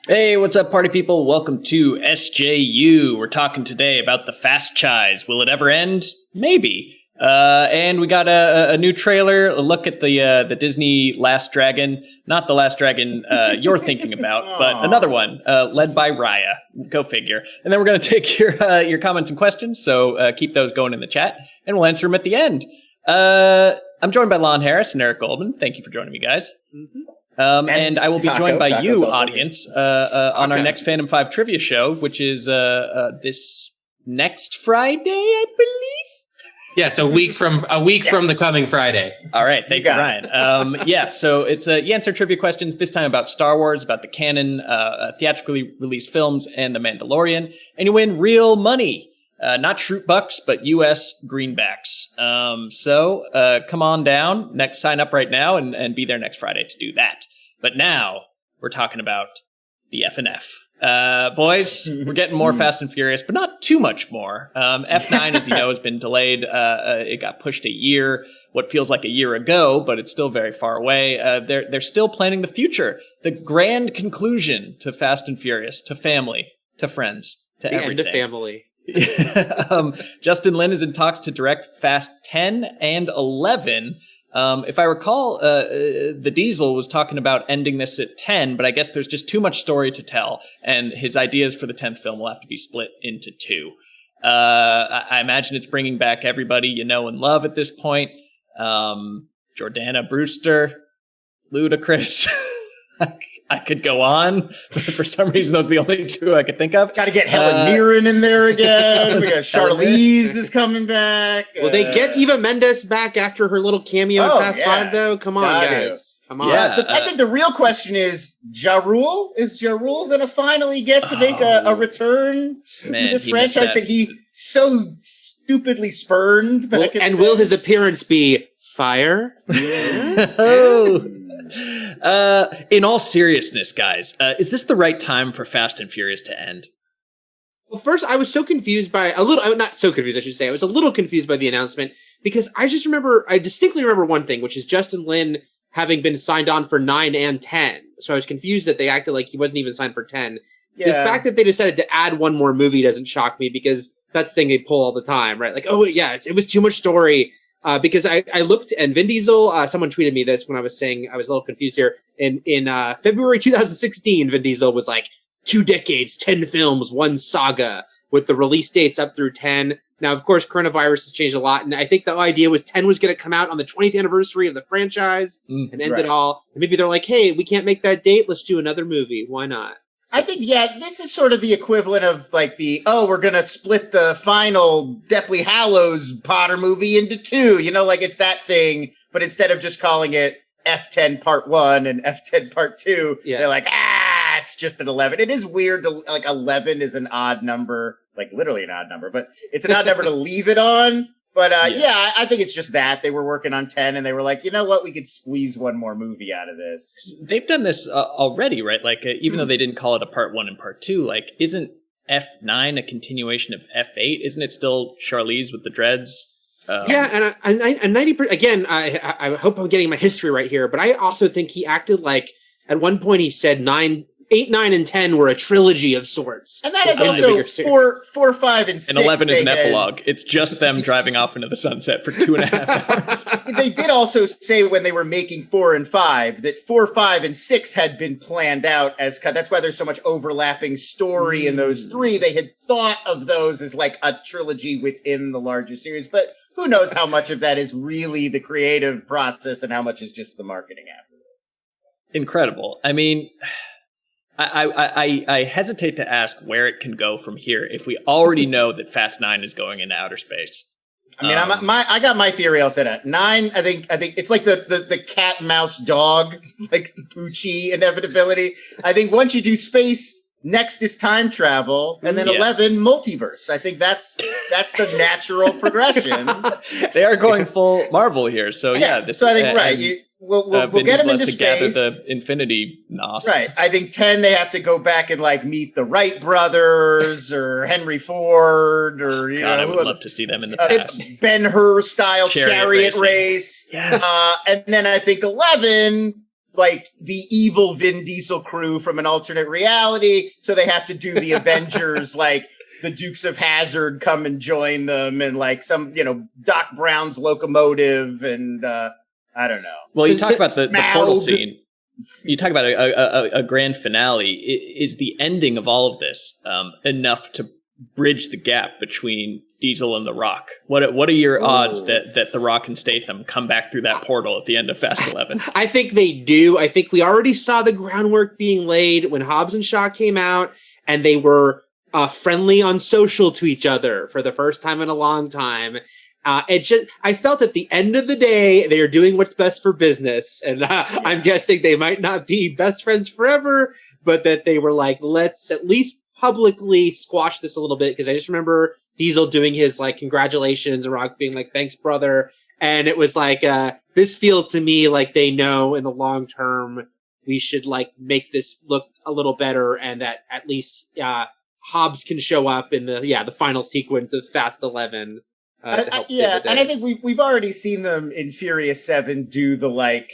Hey, what's up, party people? Welcome to SJU. We're talking today about the Fast Chise. Will it ever end? Maybe. And we got a new trailer, a look at the Disney Last Dragon. Not the Last Dragon you're thinking about, but another one, led by Raya. Go figure. And then we're going to take your comments and questions, so keep those going in the chat, and we'll answer them at the end. I'm joined by Lon Harris and Eric Goldman. Thank you for joining me, guys. Mm-hmm. And I will be joined by you, audience, on our next Fandom 5 trivia show, which is this next Friday, I believe. Yes, a week from the coming Friday. All right, thank you, Ryan. So it's you answer trivia questions, this time about Star Wars, about the canon, theatrically released films, and The Mandalorian, and you win real money. Not Shroot Bucks, but U.S. greenbacks. So come on down, sign up right now, and be there next Friday to do that. But now we're talking about the FNF. Boys, we're getting more Fast and Furious, but not too much more. F9, as you know, has been delayed. It got pushed a year, what feels like a year ago, but it's still very far away. They're still planning the future, the grand conclusion to Fast and Furious, to family, to friends, to everything. The family. Justin Lin is in talks to direct Fast 10 and 11. If I recall, the Diesel was talking about ending this at 10, but I guess there's just too much story to tell, and his ideas for the 10th film will have to be split into two. I imagine it's bringing back everybody you know and love at this point. Jordana Brewster, Ludacris. I could go on, but for some reason, those are the only two I could think of. Got to get Helen Mirren in there again. We got Charlize is coming back. Will they get Eva Mendes back after her little cameo in Fast 5, though? Come on, guys. Come on. Yeah, I think the real question is, Ja Rule? Is Ja Rule going to finally get to make a return to this franchise that he so stupidly spurned back and will his appearance be fire? In all seriousness, guys, is this the right time for Fast and Furious to end? Well, first, I was so confused by not so confused, I should say. I was a little confused by the announcement because I distinctly remember one thing, which is Justin Lin having been signed on for 9 and 10. So I was confused that they acted like he wasn't even signed for 10. Yeah. The fact that they decided to add one more movie doesn't shock me because that's the thing they pull all the time, right? Like, oh yeah, it was too much story. Because I looked, and Vin Diesel, someone tweeted me this when I was saying I was a little confused here. In February 2016, Vin Diesel was like, 2 decades, 10 films, 1 saga, with the release dates up through 10. Now, of course, coronavirus has changed a lot, and I think the idea was 10 was going to come out on the 20th anniversary of the franchise and end it all. And maybe they're like, hey, we can't make that date, let's do another movie. Why not? I think, this is sort of the equivalent of like we're going to split the final Deathly Hallows Potter movie into 2. You know, like it's that thing, but instead of just calling it F10 Part 1 and F10 Part 2, they're like, it's just an 11. It is weird to, like, 11 is an odd number, like literally an odd number, but it's an odd number to leave it on. But I think it's just that they were working on 10 and they were like, you know what, we could squeeze one more movie out of this. They've done this already, right? Like, even though they didn't call it a part 1 and part 2, like, isn't F9 a continuation of F8? Isn't it still Charlize with the dreads? And 90%, again, I hope I'm getting my history right here, but I also think he acted like, at one point he said 8, 9, and 10 were a trilogy of sorts. And that is also 4, 5, and 6. And 11 is an epilogue. It's just them driving off into the sunset for 2.5 hours. They did also say when they were making 4 and 5 that 4, 5, and 6 had been planned out as that's why there's so much overlapping story in those 3. They had thought of those as like a trilogy within the larger series, but who knows how much of that is really the creative process and how much is just the marketing afterwards. Incredible. I mean, I hesitate to ask where it can go from here if we already know that Fast 9 is going into outer space. I mean, I got my theory all set up. 9, I think it's like the cat, mouse, dog, like the Poochie inevitability. I think once you do space, next is time travel, and then 11 multiverse. I think that's the natural progression. They are going full Marvel here, so So I think We'll get him into space. Gather the Infinity Nos. Right. I think 10, they have to go back and like meet the Wright brothers or Henry Ford or I would love to see them in the past. Ben-Hur style chariot race. Yes. And then I think 11, like the evil Vin Diesel crew from an alternate reality. So they have to do the Avengers, like the Dukes of Hazzard come and join them, and like some, Doc Brown's locomotive, and I don't know. Well, you talk about the portal scene. You talk about a grand finale. Is the ending of all of this enough to bridge the gap between Diesel and The Rock? What are your odds that The Rock and Statham come back through that portal at the end of Fast 11? I think they do. I think we already saw the groundwork being laid when Hobbs and Shaw came out, and they were friendly on social to each other for the first time in a long time. I felt at the end of the day, they are doing what's best for business. And I'm guessing they might not be best friends forever, but that they were like, let's at least publicly squash this a little bit. Because I just remember Diesel doing his like, congratulations, and Rock being like, thanks, brother. And it was like, this feels to me like they know in the long term, we should like make this look a little better, and that at least Hobbs can show up in the final sequence of Fast 11. And I think we've already seen them in Furious 7 do the like,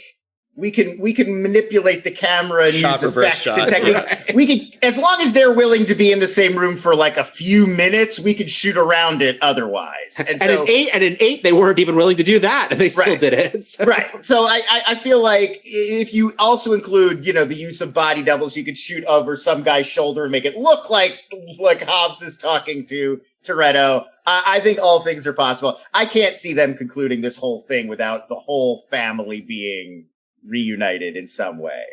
we can manipulate the camera and use effects and techniques. Right. We can, as long as they're willing to be in the same room for like a few minutes, we could shoot around it otherwise. And so, in 8, they weren't even willing to do that, and they still did it. So. Right. So I feel like if you also include, the use of body doubles, you could shoot over some guy's shoulder and make it look like Hobbs is talking to Toretto. I think all things are possible. I can't see them concluding this whole thing without the whole family being reunited in some way.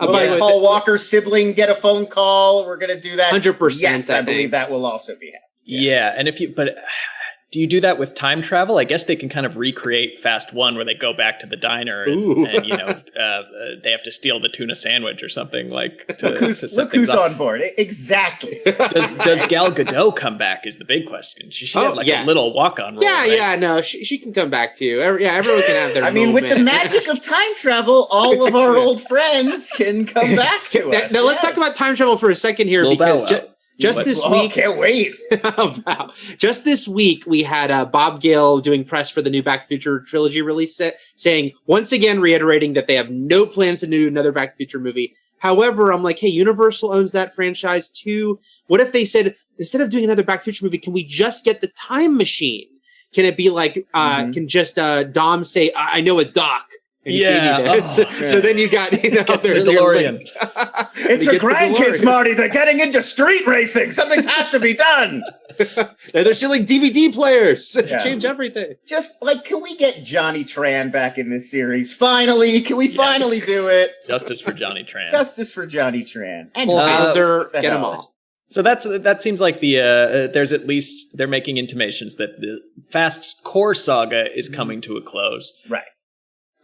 Will Paul Walker's sibling get a phone call? We're going to do that. 100%. Yes, I believe that will also be happening. Yeah, and do you do that with time travel? I guess they can kind of recreate Fast 1 where they go back to the diner and they have to steal the tuna sandwich or something like. Look who's on board. Exactly. Does Gal Gadot come back is the big question. She had a little walk-on role. Yeah, no, she can come back too. Everyone can have their moment. With the magic of time travel, all of our old friends can come back to us. Now let's talk about time travel for a second here, because just this week, can't wait. Oh, wow. Just this week, we had Bob Gale doing press for the new Back to the Future trilogy release, saying, once again, reiterating that they have no plans to do another Back to the Future movie. However, I'm like, hey, Universal owns that franchise too. What if they said, instead of doing another Back to the Future movie, can we just get the time machine? Can it be like, can just Dom say, I know a doc? So then you got, the DeLorean. It's the grandkids, Marty. They're getting into street racing. Something's had to be done. They're stealing DVD players. Change everything. Just like, can we get Johnny Tran back in this series? Finally, can we finally do it? Justice for Johnny Tran. Justice for Johnny Tran. And Hauser, get them all. So that seems like there's at least they're making intimations that the Fast's core saga is coming to a close. Right.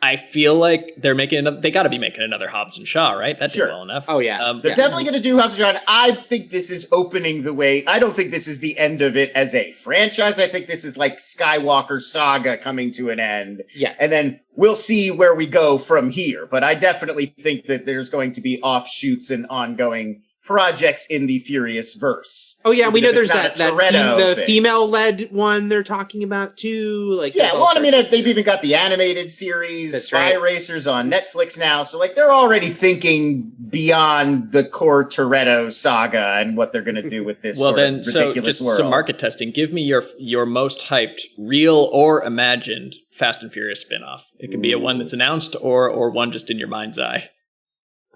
I feel like they got to be making another Hobbs and Shaw, right? That did well enough. Oh, yeah. They're definitely going to do Hobbs and Shaw. And I think this is opening the way. I don't think this is the end of it as a franchise. I think this is like Skywalker saga coming to an end. Yes. And then we'll see where we go from here. But I definitely think that there's going to be offshoots and ongoing projects in the Furious verse. Oh yeah, we know there's the female-led one they're talking about too. Like, they've even got the animated series, Spy Racers on Netflix now. So like, they're already thinking beyond the core Toretto saga and what they're going to do with this. Ridiculous world. Some market testing. Give me your most hyped, real or imagined Fast and Furious spinoff. It can be a one that's announced or one just in your mind's eye.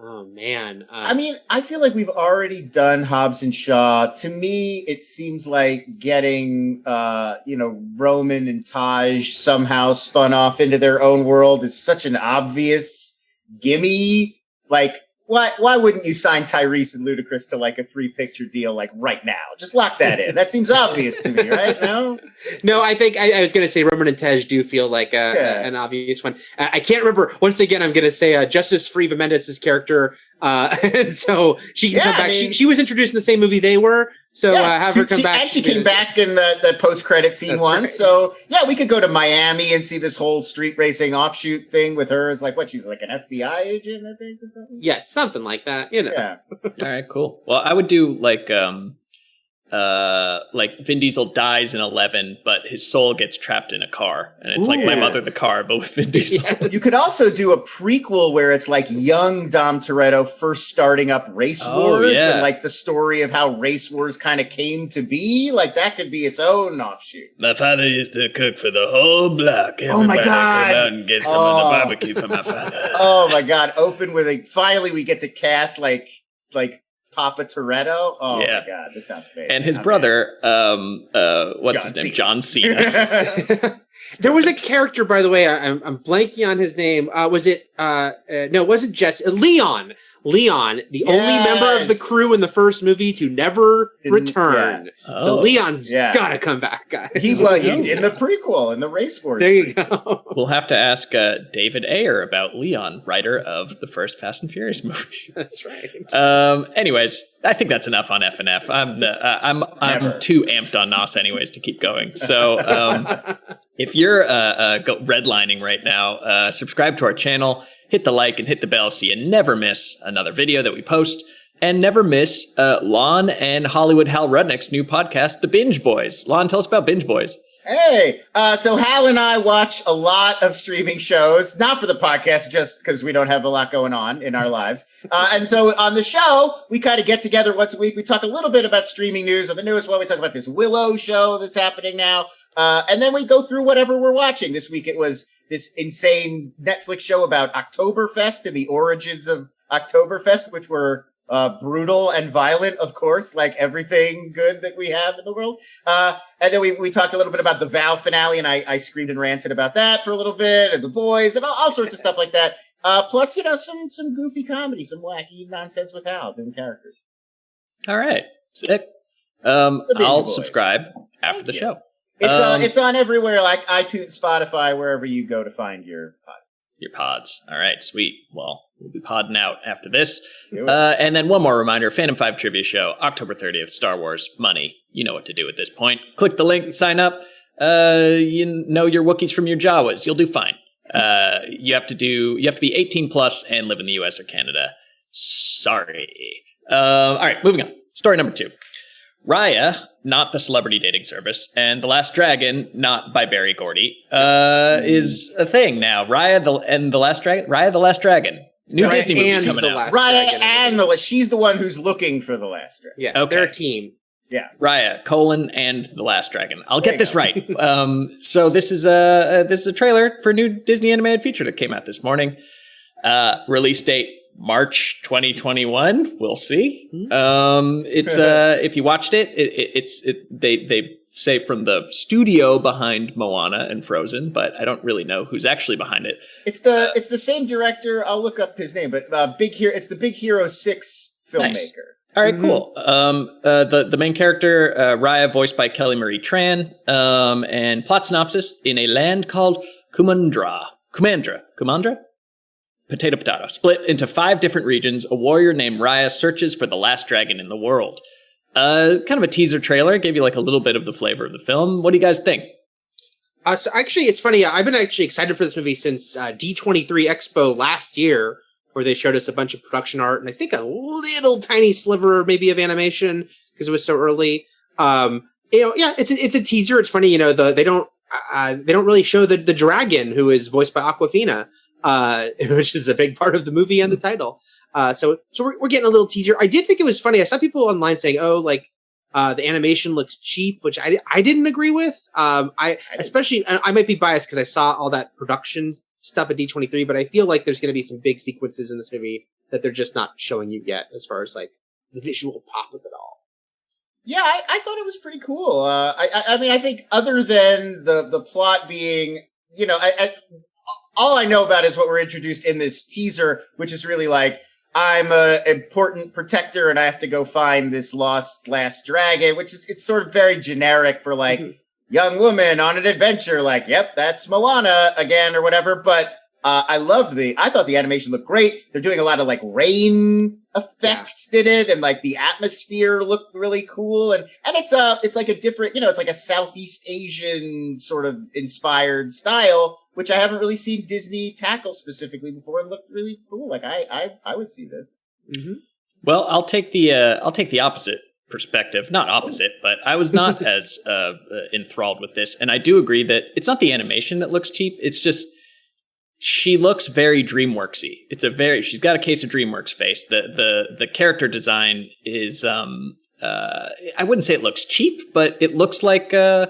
Oh, man. I feel like we've already done Hobbs and Shaw. To me, it seems like getting, Roman and Taj somehow spun off into their own world is such an obvious gimme. Like, why wouldn't you sign Tyrese and Ludacris to like a 3-picture deal like right now? Just lock that in. That seems obvious to me, right? No, I think I was going to say Roman and Tej do feel like an obvious one. I can't remember. Once again, I'm going to say Justice for Eva Mendes' character. And so she can come back. She was introduced in the same movie they were. So have her come back. And she came back in the post-credit scene one. Right. So we could go to Miami and see this whole street racing offshoot thing with her. It's like, she's like an FBI agent, I think, or something? Yes, something like that, Yeah. All right, cool. Well, I would do like like Vin Diesel dies in 11, but his soul gets trapped in a car, and it's like My Mother the Car, but with Vin Diesel. Yes. You could also do a prequel where it's like young Dom Toretto first starting up Race Wars, and like the story of how Race Wars kind of came to be. Like that could be its own offshoot. My father used to cook for the whole block. Oh my God. Come out and get some of the barbecue for my father. Oh my God! Open with finally we get to cast like Papa Toretto. Oh my God, this sounds amazing. And his brother, what's his name? John Cena. There was a character, by the way, I'm blanking on his name. Was it, no, it wasn't Jesse, Leon. Leon, the only member of the crew in the first movie to never return. Yeah. Oh. So Leon's gotta come back, guys. He's in the prequel, in the Race Wars. There you go. We'll have to ask David Ayer about Leon, writer of the first Fast and Furious movie. That's right. Anyways, I think that's enough on FNF. I'm too amped on NOS anyways to keep going. So if you're redlining right now, subscribe to our channel, hit the like and hit the bell so you never miss another video that we post, and never miss Lon and Hollywood Hal Rudnick's new podcast, The Binge Boys. Lon, tell us about Binge Boys. Hey, so Hal and I watch a lot of streaming shows, not for the podcast, just because we don't have a lot going on in our lives. And so on the show, we kind of get together once a week. We talk a little bit about streaming news. On the newest one, we talk about this Willow show that's happening now. And then we go through whatever we're watching. This week it was this insane Netflix show about Oktoberfest and the origins of Oktoberfest, which were brutal and violent, of course, like everything good that we have in the world. And then we talked a little bit about the Vow finale, and I screamed and ranted about that for a little bit, and The Boys, and all sorts of stuff like that. Plus, some goofy comedy, some wacky nonsense with Hal and characters. All right. Sick. I'll subscribe after the show. It's on everywhere, like iTunes, Spotify, wherever you go to find your pods. All right, sweet. Well, we'll be podding out after this. And then one more reminder, Fandom 5 Trivia Show, October 30th, Star Wars, money. You know what to do at this point. Click the link, sign up. You know your Wookiees from your Jawas. You'll do fine. You have to be 18 plus and live in the US or Canada. Sorry. All right, moving on. Story number 2. Raya, not the celebrity dating service, and The Last Dragon, not by Barry Gordy, is a thing now. Raya the Last Dragon. New Disney movie coming out. Raya and she's the one who's looking for The Last Dragon. Yeah, okay. They're a team. Yeah. Raya, and The Last Dragon. I'll get this right. So this is a trailer for a new Disney animated feature that came out this morning. Release date March 2021. We'll see. It's if you watched it, they say from the studio behind Moana and Frozen, but I don't really know who's actually behind it. It's the same director. I'll look up his name, but it's the Big Hero 6 filmmaker. Nice. All right, cool. The main character, Raya, voiced by Kelly Marie Tran, and plot synopsis: in a land called Kumandra. Potato. Split into 5 different regions, a warrior named Raya searches for the last dragon in the world. Kind of a teaser trailer, gave you like a little bit of the flavor of the film. What do you guys think? So actually, it's funny. I've been actually excited for this movie since D23 Expo last year, where they showed us a bunch of production art and I think a little tiny sliver maybe of animation because it was so early. It's a teaser. It's funny, they don't really show the dragon, who is voiced by Awkwafina. Which is a big part of the movie and the title. So we're getting a little teaser. I did think it was funny. I saw people online saying, the animation looks cheap, which I didn't agree with. I might be biased because I saw all that production stuff at D23, but I feel like there's going to be some big sequences in this movie that they're just not showing you yet as far as like the visual pop of it all. Yeah, I thought it was pretty cool. I think other than the plot being, all I know about is what we're introduced in this teaser, which is really like, I'm an important protector and I have to go find this lost last dragon, it's sort of very generic for like young woman on an adventure. Like, yep, that's Moana again or whatever. But I thought the animation looked great. They're doing a lot of like rain effects in it, and like the atmosphere looked really cool. And it's like a different, it's like a Southeast Asian sort of inspired style, which I haven't really seen Disney tackle specifically before, and looked really cool. Like I would see this. Mm-hmm. Well, I'll take the opposite perspective, not opposite, but I was not as enthralled with this. And I do agree that it's not the animation that looks cheap. It's just she looks very DreamWorksy. She's got a case of DreamWorks face. The character design is I wouldn't say it looks cheap, but it looks like I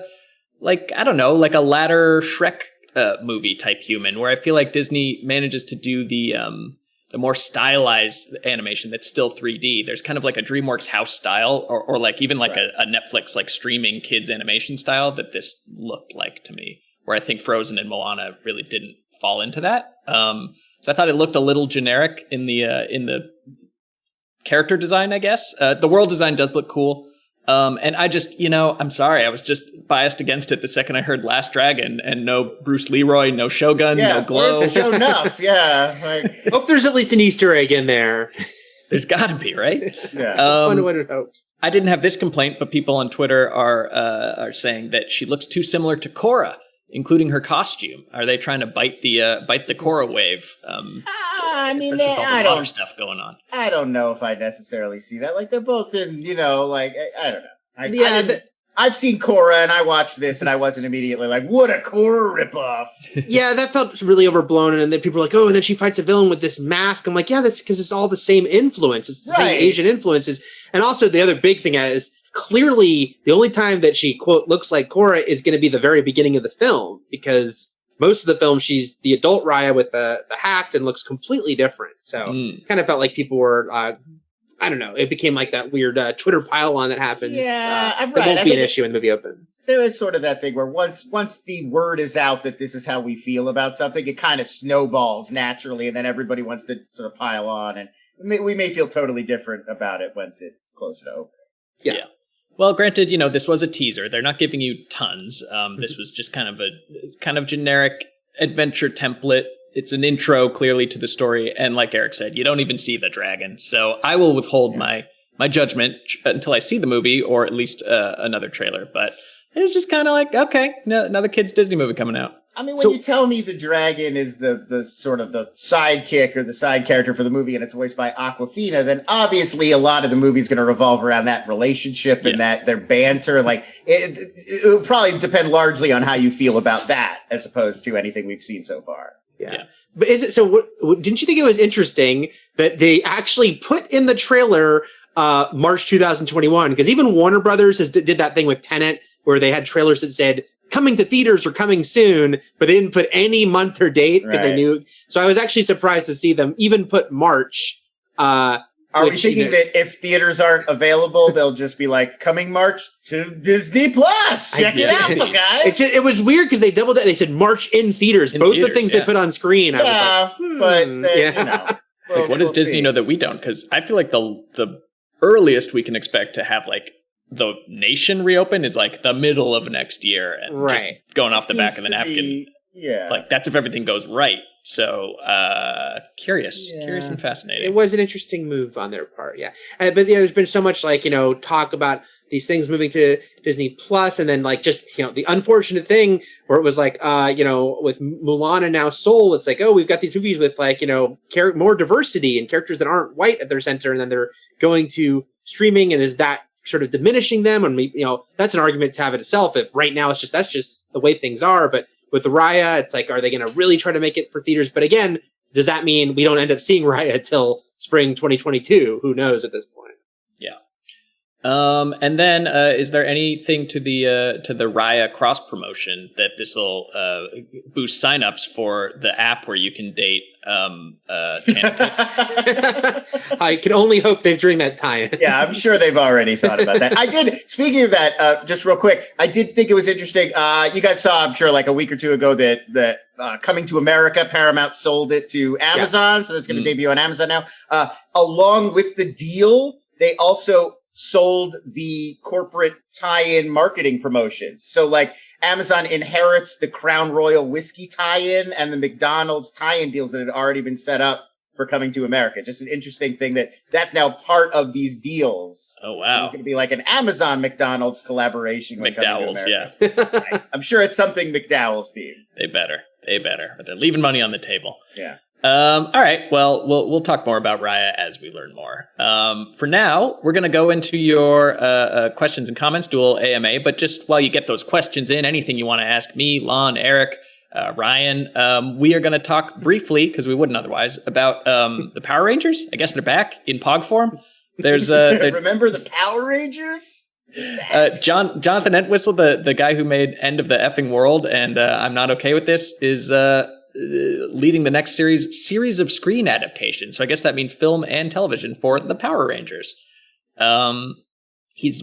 don't know, like a latter Shrek movie type human, where I feel like Disney manages to do the more stylized animation that's still 3D. There's kind of like a DreamWorks house style, or like even like a Netflix like streaming kids animation style that this looked like to me, where I think Frozen and Moana really didn't fall into that. So I thought it looked a little generic in the character design, I guess. The world design does look cool. And I just, I'm sorry, I was just biased against it the second I heard Last Dragon, and no Bruce Leroy, no Shogun, no Glow. Where's Show Enough? Yeah. Like, Hope there's at least an Easter egg in there. There's got to be, right? Yeah. I didn't have this complaint, but people on Twitter are saying that she looks too similar to Korra, including her costume. Are they trying to bite the Korra wave? I mean, I don't stuff going on. I don't know if I necessarily see that. Like, they're both in, like, I don't know. I've seen Korra, and I watched this, and I wasn't immediately like, what a Korra ripoff. Yeah, that felt really overblown, and then people were like, oh, and then she fights a villain with this mask. I'm like, yeah, that's because it's all the same influence. It's the same Asian influences. And also, the other big thing is, clearly, the only time that she, quote, looks like Korra is going to be the very beginning of the film, because most of the film, she's the adult Raya with the hat and looks completely different. So kind of felt like people were, I don't know, it became like that weird Twitter pile-on that happens. Yeah, I'm that right. won't be an issue when the movie opens. There is sort of that thing where once the word is out that this is how we feel about something, it kind of snowballs naturally, and then everybody wants to sort of pile on, and we may feel totally different about it once it's closer to opening. Yeah. Well, granted, this was a teaser. They're not giving you tons. This was just kind of generic adventure template. It's an intro clearly to the story. And like Eric said, you don't even see the dragon. So I will withhold my judgment until I see the movie, or at least another trailer. But it's just kind of like, okay, another kid's Disney movie coming out. I mean, when you tell me the dragon is the sort of the sidekick or the side character for the movie, and it's voiced by Awkwafina, then obviously a lot of the movie's going to revolve around that relationship and that their banter. Like, it will probably depend largely on how you feel about that, as opposed to anything we've seen so far. Yeah. But is it so? Didn't you think it was interesting that they actually put in the trailer March 2021? Because even Warner Brothers did that thing with Tenet, where they had trailers that said coming to theaters or coming soon, but they didn't put any month or date because they knew. So I was actually surprised to see them even put March. Are we thinking that if theaters aren't available, they'll just be like, coming March to Disney Plus? Check it out, guys. It was weird because they doubled it. They said March in theaters. Both the things they put on screen. I was like, but what does Disney know that we don't? Because I feel like the earliest we can expect to have like the nation reopen is like the middle of next year, and just going off the back of the napkin. Like that's if everything goes right. So curious and fascinating. It was an interesting move on their part, but there's been so much like talk about these things moving to Disney Plus, and then like just the unfortunate thing where it was like with Mulan and now Soul, it's like, oh, we've got these movies with like more diversity and characters that aren't white at their center, and then they're going to streaming, and is that sort of diminishing them? And that's an argument to have in itself. If right now that's just the way things are, but with Raya, it's like, are they going to really try to make it for theaters? But again, does that mean we don't end up seeing Raya till spring 2022? Who knows at this point? Yeah. And then is there anything to the Raya cross promotion that this will boost signups for the app where you can date I can only hope they've during that time. Yeah, I'm sure they've already thought about that. I did. Speaking of that, just real quick, I did think it was interesting. You guys saw, I'm sure, like a week or two ago that Coming to America, Paramount sold it to Amazon, so that's going to debut on Amazon now. Along with the deal, they also sold the corporate tie-in marketing promotions. So like Amazon inherits the Crown Royal whiskey tie-in and the McDonald's tie-in deals that had already been set up for Coming to America. Just an interesting thing that's now part of these deals. Oh, wow. It's going to be like an Amazon McDonald's collaboration. McDowell's, yeah. Right. I'm sure it's something McDowell's themed. They better. But they're leaving money on the table. Yeah. All right. Well, we'll talk more about Raya as we learn more. For now, we're going to go into your questions and comments, dual AMA. But just while you get those questions in, anything you want to ask me, Lon, Eric, Ryan, we are going to talk briefly, because we wouldn't otherwise, about the Power Rangers. I guess they're back in Pog form. There's remember the Power Rangers? Jonathan Entwistle, the guy who made End of the Effing World, and I'm Not Okay With This, is leading the next series of screen adaptations. So I guess that means film and television for the Power Rangers. This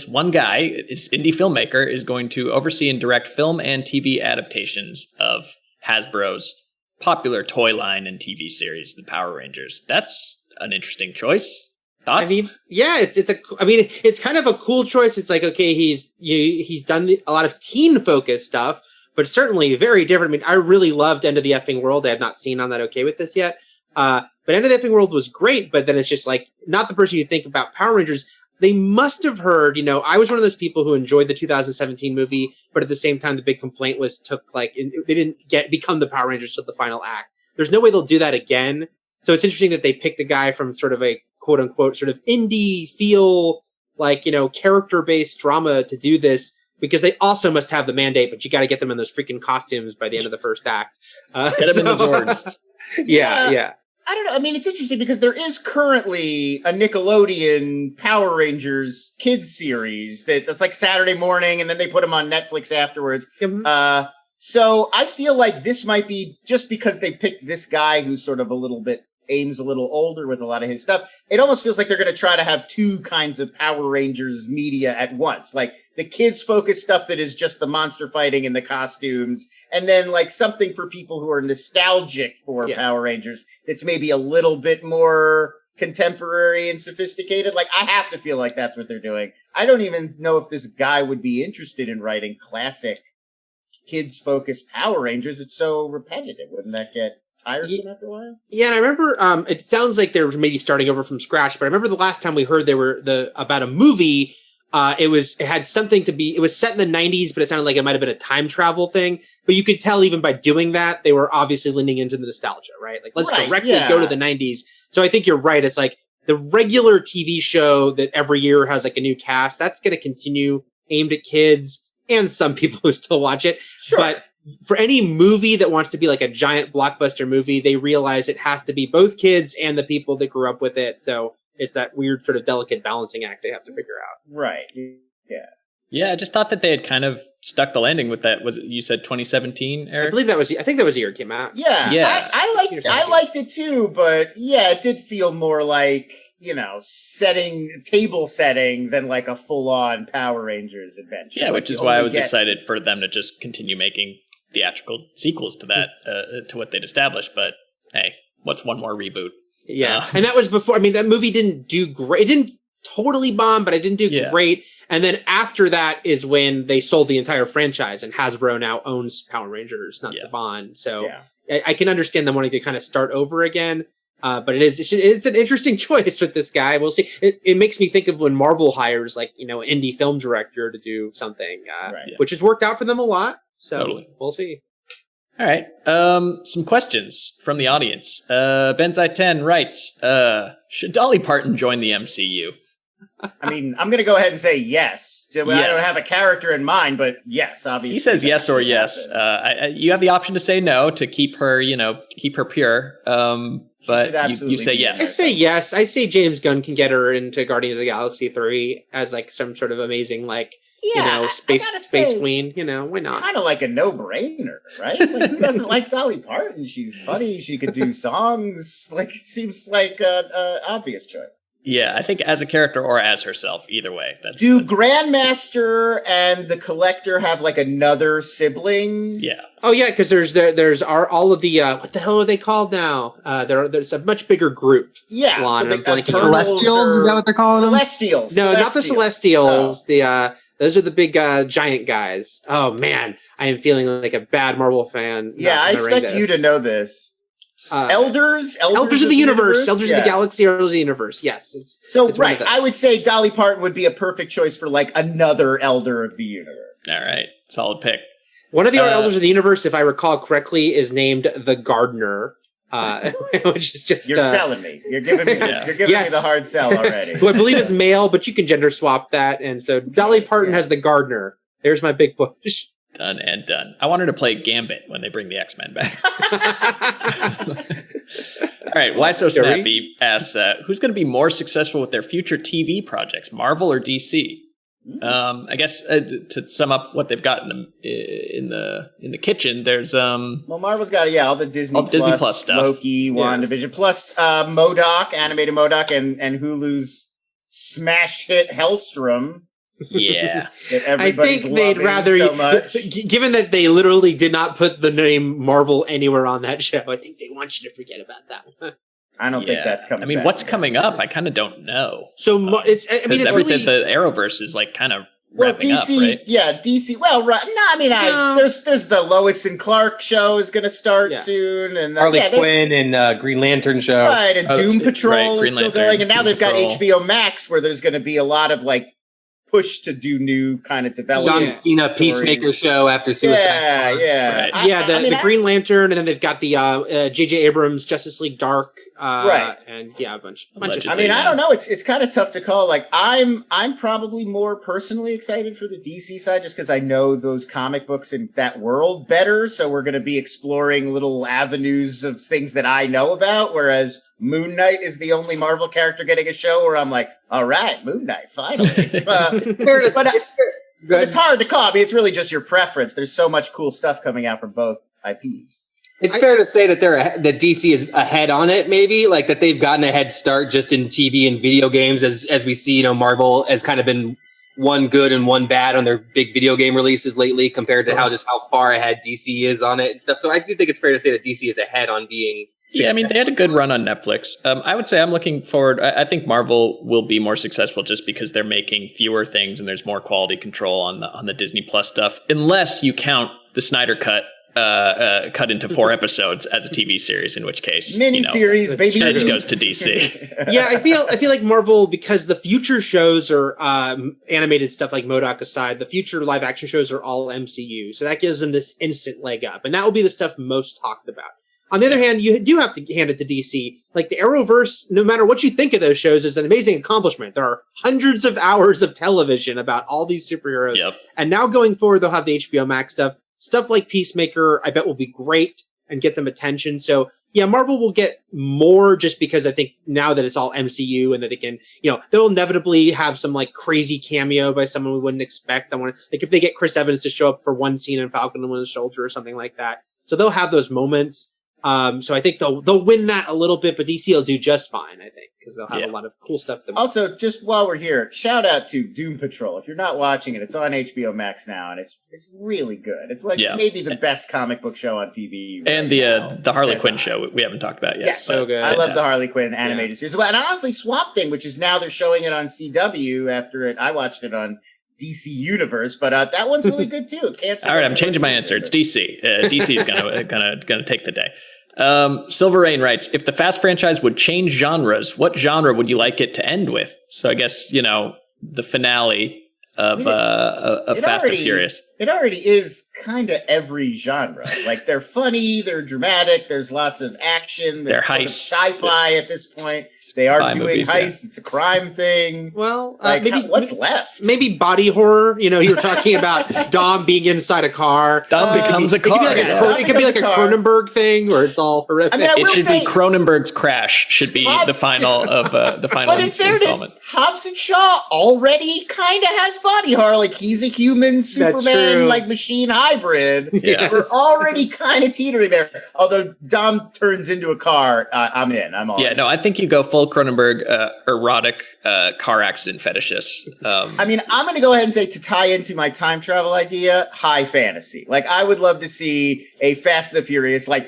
one guy, this indie filmmaker, is going to oversee and direct film and TV adaptations of Hasbro's popular toy line and TV series, the Power Rangers. That's an interesting choice. Thoughts? I mean, yeah, it's kind of a cool choice. It's like, okay, he's done a lot of teen focused stuff, but certainly very different. I mean, I really loved End of the Effing World. I have not seen On That Okay With This yet. But End of the Effing World was great, but then it's just like, not the person you think about Power Rangers. They must have heard, I was one of those people who enjoyed the 2017 movie, but at the same time, the big complaint was they didn't become the Power Rangers till the final act. There's no way they'll do that again. So it's interesting that they picked a guy from sort of a quote unquote sort of indie feel, like, character-based drama to do this, because they also must have the mandate, but you got to get them in those freaking costumes by the end of the first act. Get them in the Zords. Yeah. I don't know. I mean, it's interesting because there is currently a Nickelodeon Power Rangers kids series that's like Saturday morning, and then they put them on Netflix afterwards. Mm-hmm. So I feel like this might be just because they picked this guy who's sort of aims a little older with a lot of his stuff. It almost feels like they're going to try to have two kinds of Power Rangers media at once. Like the kids focused stuff that is just the monster fighting and the costumes. And then like something for people who are nostalgic for Power Rangers that's maybe a little bit more contemporary and sophisticated. Like I have to feel like that's what they're doing. I don't even know if this guy would be interested in writing classic kids focused Power Rangers. It's so repetitive. Wouldn't that get tiresome after a while? Yeah, and I remember it sounds like they're maybe starting over from scratch, but I remember the last time we heard they were about a movie, it had something to be, it was set in the 90s, but it sounded like it might have been a time travel thing. But you could tell even by doing that, they were obviously leaning into the nostalgia, right? Like, let's directly go to the 90s. So I think you're right. It's like the regular TV show that every year has like a new cast, that's going to continue, aimed at kids and some people who still watch it. Sure. But for any movie that wants to be like a giant blockbuster movie, they realize it has to be both kids and the people that grew up with it. So it's that weird sort of delicate balancing act they have to figure out. Right. Yeah. Yeah, I just thought that they had kind of stuck the landing with that. Was it, you said 2017, Eric? I think that was the year it came out. Yeah. I liked it too, but yeah, it did feel more like, table setting than like a full-on Power Rangers adventure. Yeah, which is why I was excited for them to just continue making theatrical sequels to that, to what they'd established. But hey, what's one more reboot? Yeah. And that was before, I mean, that movie didn't do great. It didn't totally bomb, but it didn't do great. And then after that is when they sold the entire franchise, and Hasbro now owns Power Rangers, not Saban. So I can understand them wanting to kind of start over again. But it's an interesting choice with this guy. We'll see. It makes me think of when Marvel hires like, an indie film director to do something, which has worked out for them a lot. So We'll see. All right. Some questions from the audience. Benzai 10 writes, should Dolly Parton join the MCU? I mean, I'm going to go ahead and say yes. I don't have a character in mind, but yes, obviously. He says yes or yes. You have the option to say no, to keep her, keep her pure. But you say yes. I say yes. I say James Gunn can get her into Guardians of the Galaxy 3 as like some sort of amazing, like, space queen. Why not? Kind of like a no-brainer, right? Like, who doesn't like Dolly Parton? She's funny. She could do songs. Like, it seems like an obvious choice. Yeah, I think as a character or as herself, either way. That's Grandmaster and the Collector have like another sibling? Yeah. Oh yeah, because there's all of the what the hell are they called now? There's a much bigger group. Yeah, Celestials. Is that what they're calling them? Celestials. No, not the Celestials. Oh. Those are the big giant guys. Oh man, I am feeling like a bad Marvel fan. Yeah, I expect you to know this. Elders of the universe, Elders of the Galaxy, Elders of the universe. Yes, it's right. I would say Dolly Parton would be a perfect choice for like another Elder of the universe. All right, solid pick. One of the Elders of the universe, if I recall correctly, is named the Gardener. which is just you're selling me. You're giving me you're giving me the hard sell already. Who I believe is male, but you can gender swap that. And so Dolly Parton has the gardener. There's my big push. Done and done. I want her to play Gambit when they bring the X-Men back. All right, Why So Snappy asks, who's going to be more successful with their future TV projects, Marvel or DC? I guess to sum up what they've got in the kitchen, there's well, Marvel's got all the Disney Plus stuff, Loki, WandaVision, plus MODOK, animated MODOK, and Hulu's smash hit Hellstrom. Yeah, I think they'd rather, so much. Given that they literally did not put the name Marvel anywhere on that show, I think they want you to forget about that one. I don't think that's coming. I mean, back. what's coming up? I kind of don't know. So it's everything. The Arrowverse is like kind of wrapping DC, up, right? Yeah, DC. Well, right. No, I mean, there's the Lois and Clark show is going to start soon, and Harley Quinn and Green Lantern show, right? And Doom Patrol is still going, and now they've got HBO Max, where there's going to be a lot of like push to do do kind of development. John Cena Peacemaker show after Suicide. The Green Lantern, and then they've got the J.J. Abrams Justice League Dark, and a bunch of. I mean, I don't know. It's kind of tough to call. Like, I'm probably more personally excited for the DC side, just because I know those comic books in that world better. So we're going to be exploring little avenues of things that I know about, whereas Moon Knight is the only Marvel character getting a show where I'm like, all right, Moon Knight, finally. But it's hard to call. I mean, it's really just your preference. There's so much cool stuff coming out from both IPs. It's fair to say that that DC is ahead on it, maybe, like that they've gotten a head start just in TV and video games, as we see. Marvel has kind of been one good and one bad on their big video game releases lately, compared to how far ahead DC is on it and stuff. So I do think it's fair to say that DC is ahead on being. Yeah, I mean, they had a good run on Netflix. I would say I'm looking forward. I think Marvel will be more successful just because they're making fewer things and there's more quality control on the Disney Plus stuff, unless you count the Snyder Cut cut into 4 episodes as a TV series, in which case miniseries, baby, that goes to DC. Yeah, I feel like Marvel, because the future shows are animated stuff like MODOK aside, the future live action shows are all MCU, so that gives them this instant leg up, and that will be the stuff most talked about. On the other hand, you do have to hand it to DC. Like the Arrowverse, no matter what you think of those shows, is an amazing accomplishment. There are hundreds of hours of television about all these superheroes. Yep. And now going forward, they'll have the HBO Max stuff. Stuff like Peacemaker, I bet will be great and get them attention. So yeah, Marvel will get more just because I think now that it's all MCU and that they can, they'll inevitably have some like crazy cameo by someone we wouldn't expect. Like if they get Chris Evans to show up for one scene in Falcon and Winter Soldier or something like that. So they'll have those moments. So I think they'll win that a little bit, but DC will do just fine, I think, because they'll have a lot of cool stuff. Also, just while we're here, shout out to Doom Patrol. If you're not watching it, it's on HBO Max now, and it's really good. It's like maybe the best comic book show on TV. And the Harley Quinn show we haven't talked about yet. Yeah, so good. I love the Harley Quinn animated series. And honestly, Swamp Thing, which is now they're showing it on CW after I watched it on DC Universe, but that one's really good too. All right, I'm changing my answer. It's DC. DC is gonna take the day. Silver Rain writes, if the Fast franchise would change genres, what genre would you like it to end with? So I guess the finale of Fast and Furious. It already is kind of every genre. Like they're funny, they're dramatic, there's lots of action, they're heists, sci-fi at this point. They are doing movies, heists. It's a crime thing. Well, maybe what's left? Maybe body horror. You were talking about Dom being inside a car. Dom becomes a car. It could be like a Cronenberg thing where it's all horrific. It should be Cronenberg's Crash. Should be the final of the final installment. Hobbs and Shaw already kind of has body horror. Like he's a human Superman, like machine hybrid. Yes. We're already kind of teetering there. Although Dom turns into a car, I'm in. I'm all. Yeah, no, I think you go full Cronenberg erotic car accident fetishist. I mean, I'm going to go ahead and say, to tie into my time travel idea, high fantasy. Like I would love to see a Fast and the Furious. Like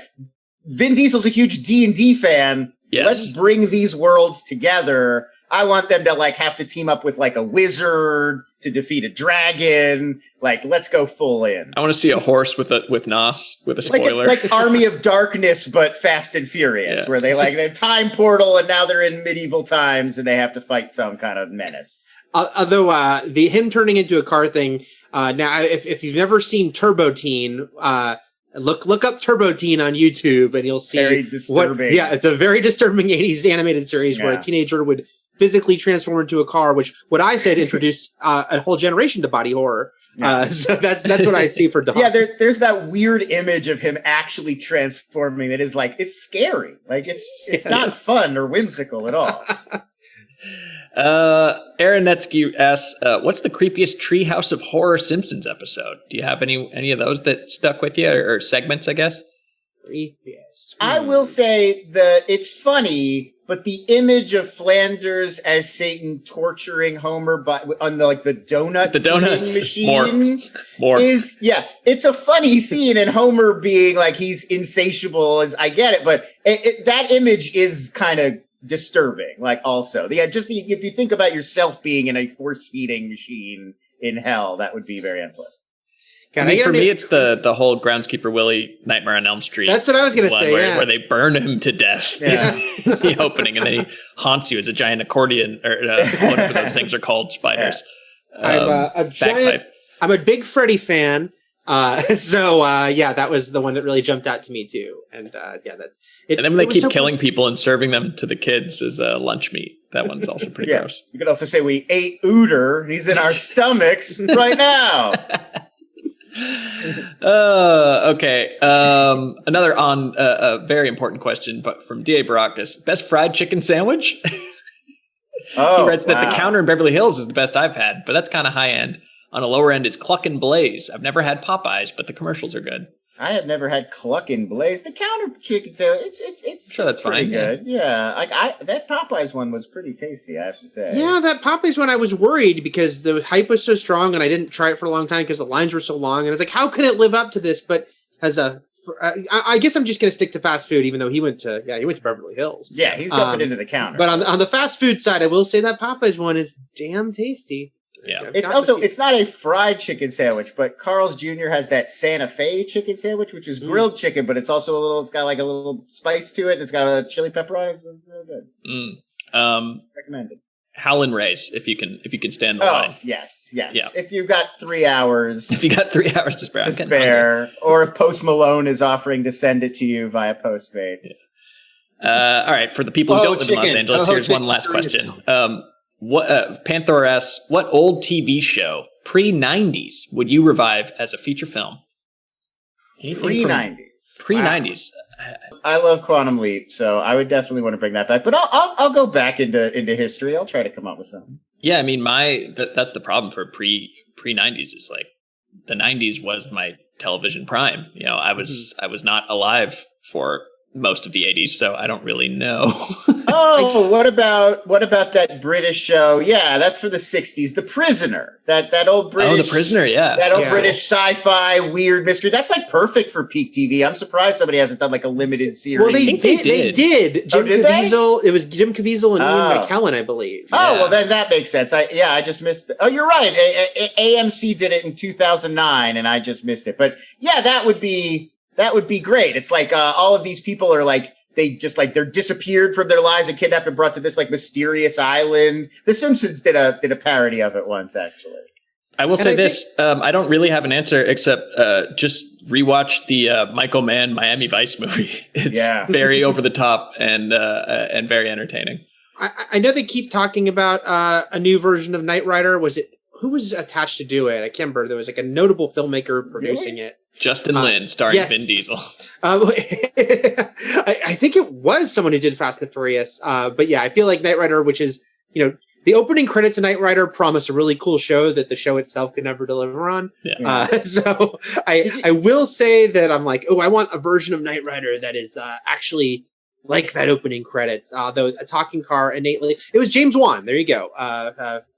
Vin Diesel's a huge D&D fan. Yes. Let's bring these worlds together. I want them to have to team up with like a wizard to defeat a dragon. Like, let's go full in. I want to see a horse with Nos with a spoiler. Like Army of Darkness, but Fast and Furious, where they they have time portal and now they're in medieval times and they have to fight some kind of menace. Although him turning into a car thing, now if you've never seen Turbo Teen, Look up Turbo Teen on YouTube, and you'll see Very disturbing. it's a very disturbing 80s animated series where a teenager would physically transform into a car, which what I said introduced a whole generation to body horror. So that's what I see for Dawn. Yeah, there's that weird image of him actually transforming that is like, it's scary. Like it's not fun or whimsical at all. Aaron Netsky asks, what's the creepiest Treehouse of Horror Simpsons episode? Do you have any of those that stuck with you, or segments, I guess? Creepiest. I will say that it's funny, but the image of Flanders as Satan torturing Homer on the donut machine more is it's a funny scene, and Homer being like he's insatiable, as I get it, but that image is kind of disturbing. Like also, if you think about yourself being in a force feeding machine in hell, that would be very unpleasant. I mean, for me, it's the whole Groundskeeper Willie Nightmare on Elm Street. That's what I was going to say. Where they burn him to death. Yeah. The opening, and then he haunts you as a giant accordion, or whatever those things are called, spiders. I'm a big Freddy fan. That was the one that really jumped out to me too. And and then when they keep killing people and serving them to the kids as lunch meat, that one's also pretty gross. You could also say we ate Ooter. He's in our stomachs right now. Okay. Another a very important question, but from D.A. Baracus. Best fried chicken sandwich? He writes that the counter in Beverly Hills is the best I've had, but that's kind of high end. On a lower end is Cluck and Blaze. I've never had Popeyes, but the commercials are good. I have never had Cluck and Blaze. The counter chicken sandwich, it's sure, that's pretty fine. Good. Yeah, that Popeyes one was pretty tasty, I have to say. Yeah, that Popeyes one, I was worried because the hype was so strong, and I didn't try it for a long time because the lines were so long, and I was like, how can it live up to this? But I guess I'm just going to stick to fast food, even though he went to Beverly Hills. Yeah, he's jumping into the counter. But on the fast food side, I will say that Popeyes one is damn tasty. Yeah, it's not a fried chicken sandwich, but Carl's Jr. has that Santa Fe chicken sandwich, which is grilled chicken, but it's also it's got like a little spice to it, and it's got a chili pepper on it. It's really good. Recommended. Howlin' Rays, if you can stand the line. Yes. Yeah. If you've got 3 hours. If you got 3 hours to spare, or if Post Malone is offering to send it to you via Postmates. Yeah. All right, for the people who don't live in Los Angeles, here's one last question. Panther asks, what old TV show pre-90s would you revive as a feature film? Pre-90s. Pre-90s. I love Quantum Leap, so I would definitely want to bring that back. But I'll go back into history. I'll try to come up with something. Yeah, I mean, that's the problem for pre-90s is like the 90s was my television prime. You know, I was not alive for most of the 80s, so I don't really know. What about that British show? Yeah, that's for the 60s. The Prisoner. That old British. Oh, The Prisoner, yeah. That old British sci-fi weird mystery. That's like perfect for peak TV. I'm surprised somebody hasn't done like a limited series. They did. Jim Caviezel. It was Jim Caviezel and Ian McKellen, I believe. Well then that makes sense. I just missed it. Oh, you're right. AMC did it in 2009, and I just missed it. But yeah, that would be great. It's like all of these people are like they're disappeared from their lives and kidnapped and brought to this like mysterious island. The Simpsons did a parody of it once, actually. I will say this: I don't really have an answer except just rewatch the Michael Mann Miami Vice movie. It's very over the top and very entertaining. I know they keep talking about a new version of Knight Rider. Who was attached to do it? I can't remember. There was like a notable filmmaker producing it. Justin Lin, starring Vin Diesel. I think it was someone who did Fast and Furious. But yeah, I feel like Knight Rider, which is, the opening credits of Knight Rider promise a really cool show that the show itself could never deliver on. Yeah. So I will say that I'm like, I want a version of Knight Rider that is actually like that opening credits. Though a talking car innately, it was James Wan. There you go.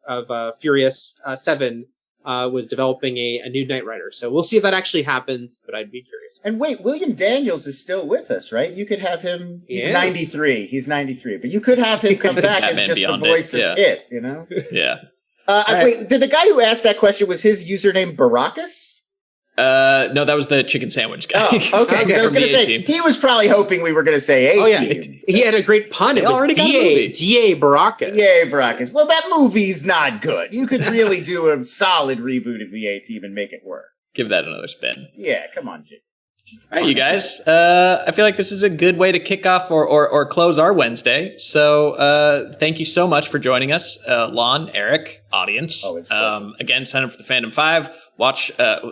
Of Furious 7 was developing a new Knight Rider. So we'll see if that actually happens, but I'd be curious. And wait, William Daniels is still with us, right? You could have him. He's 93. He's 93, but you could have him come back as just the voice of Kit, Yeah. Wait, did the guy who asked that question, was his username Baracus? No, that was the chicken sandwich guy. Oh, okay. I was going to say, he was probably hoping we were going to say A-Team. Oh, yeah. He had a great pun. It was D.A. Baracus. D.A. Baracus. Well, that movie's not good. You could really do a solid reboot of the A-Team and make it work. Give that another spin. Yeah, come on, Jim. All right, you guys. I feel like this is a good way to kick off or close our Wednesday. So thank you so much for joining us, Lon, Eric, audience. Always a pleasure. Again, sign up for the Fandom 5.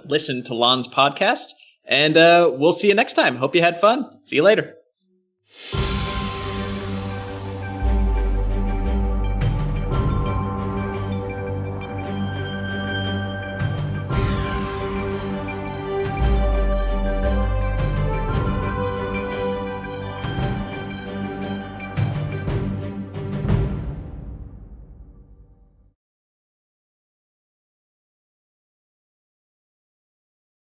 Listen to Lon's podcast. And we'll see you next time. Hope you had fun. See you later.